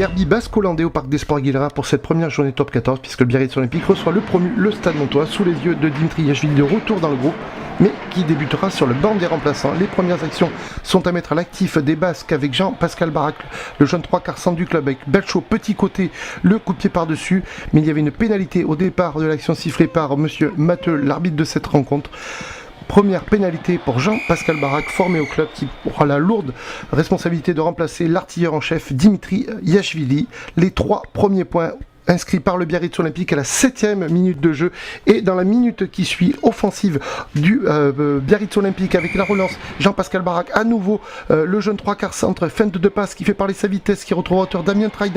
derby basque-hollandais au Parc des Sports Guilherand pour cette première journée top 14, puisque le Biarritz Olympique reçoit le promu, le Stade Montois, sous les yeux de Dimitri Yachvili de retour dans le groupe, mais qui débutera sur le banc des remplaçants. Les premières actions sont à mettre à l'actif des Basques avec Jean-Pascal Barak, le jeune 3/4 centre du club, avec Belcho, petit côté, le coup de pied par-dessus, mais il y avait une pénalité au départ de l'action sifflée par monsieur Matteux, l'arbitre de cette rencontre. Première pénalité pour Jean-Pascal Barak, formé au club, qui aura la lourde responsabilité de remplacer l'artilleur en chef Dimitri Yachvili. Les 3 premiers points inscrit par le Biarritz Olympique à la 7e minute de jeu, et dans la minute qui suit, offensive du Biarritz Olympique avec la relance, Jean-Pascal Barak à nouveau, le jeune 3/4 centre, feinte de passe qui fait parler sa vitesse, qui retrouve à hauteur Damien Traille,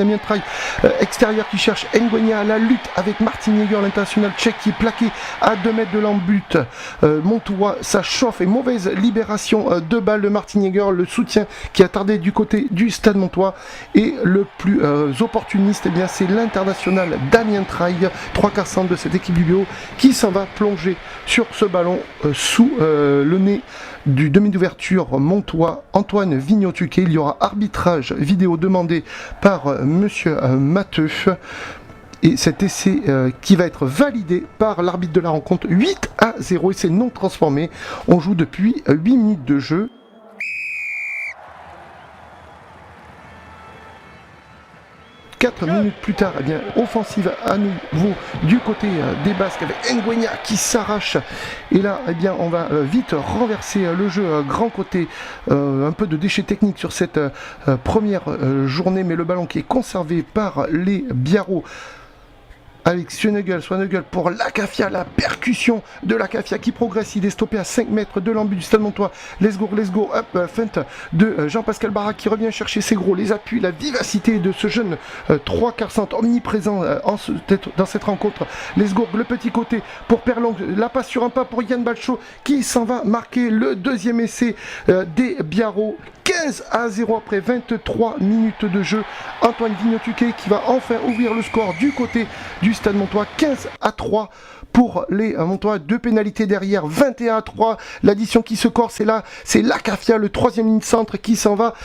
extérieur qui cherche Ngwenya, la lutte avec Martin Jäger, l'international tchèque, qui est plaqué à 2 mètres de l'embut. Montois, ça chauffe, et mauvaise libération de balle de Martin Jäger, le soutien qui a tardé du côté du Stade Montois, et le plus opportuniste, eh bien, c'est l'international Damien Traille, 3/4 centre de cette équipe du BO, qui s'en va plonger sur ce ballon sous le nez du demi d'ouverture montois Antoine Vignotuquet. Il y aura arbitrage vidéo demandé par monsieur Matteux, et cet essai qui va être validé par l'arbitre de la rencontre. 8-0, et c'est non transformé. On joue depuis 8 minutes de jeu. 4 minutes plus tard, eh bien, offensive à nouveau du côté des Basques avec Ngwenya qui s'arrache. Et là, eh bien, on va vite renverser le jeu grand côté. Un peu de déchets techniques sur cette première journée, mais le ballon qui est conservé par les Biarros. Avec Swanegel pour Lacafia, la percussion de Lacafia qui progresse, il est stoppé à 5 mètres de l'embut du Stade Montois. Let's go, hop, feinte de Jean-Pascal Barak qui revient chercher ses gros, les appuis, la vivacité de ce jeune 3/4 centre omniprésent dans cette rencontre. Let's go, le petit côté pour Perlong, la passe sur un pas pour Yann Balcho qui s'en va marquer le deuxième essai des Biarros. 15-0 après 23 minutes de jeu. Antoine Vignotuquet qui va enfin ouvrir le score du côté du Stade Montois. 15-3 pour les Montois. 2 pénalités derrière. 21-3. L'addition qui se corse, c'est Lacafia, le 3e ligne centre, qui s'en va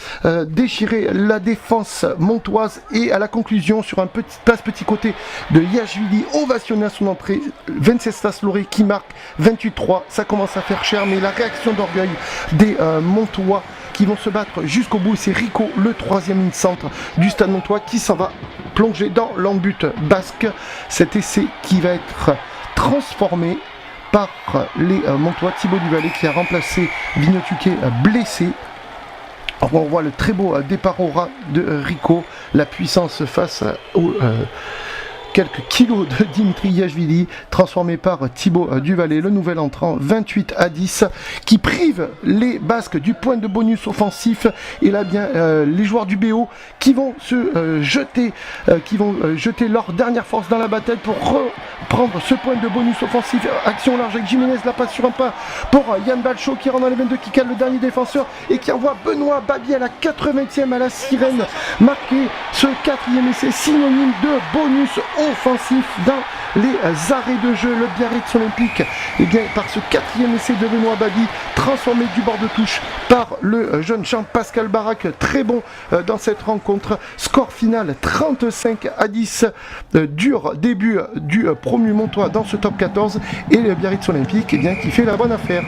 déchirer la défense montoise. Et à la conclusion, sur un petit côté de Yachvili, ovationné à son entrée, Venceslas Loré qui marque 28-3. Ça commence à faire cher, mais la réaction d'orgueil des Montois qui vont se battre jusqu'au bout. C'est Rico, le 3e ligne centre du Stade Montois, qui s'en va plonger dans l'embut basque. Cet essai qui va être transformé par les Montois. Thibaut Duvallée qui a remplacé Vignotuquet blessé. On voit le très beau départ au ras de Rico, la puissance face au quelques kilos de Dimitri Yachvili, transformé par Thibaut Duvallée, le nouvel entrant. 28-10, qui prive les Basques du point de bonus offensif. Et là, bien, les joueurs du BO qui vont se jeter leur dernière force dans la bataille pour reprendre ce point de bonus offensif. Action large avec Jiménez, la passe sur un pas pour Yann Balcho qui rentre dans les 22, qui cale le dernier défenseur et qui envoie Benoît Babi à la 80e à la sirène. Marqué ce 4e essai, synonyme de bonus offensif dans les arrêts de jeu. Le Biarritz Olympique, et bien, par ce 4e essai de Benoît Babi, transformé du bord de touche par le jeune Jean-Pascal Barak, très bon dans cette rencontre. Score final 35-10, dur début du promu montois dans ce top 14, et le Biarritz Olympique, et bien, qui fait la bonne affaire.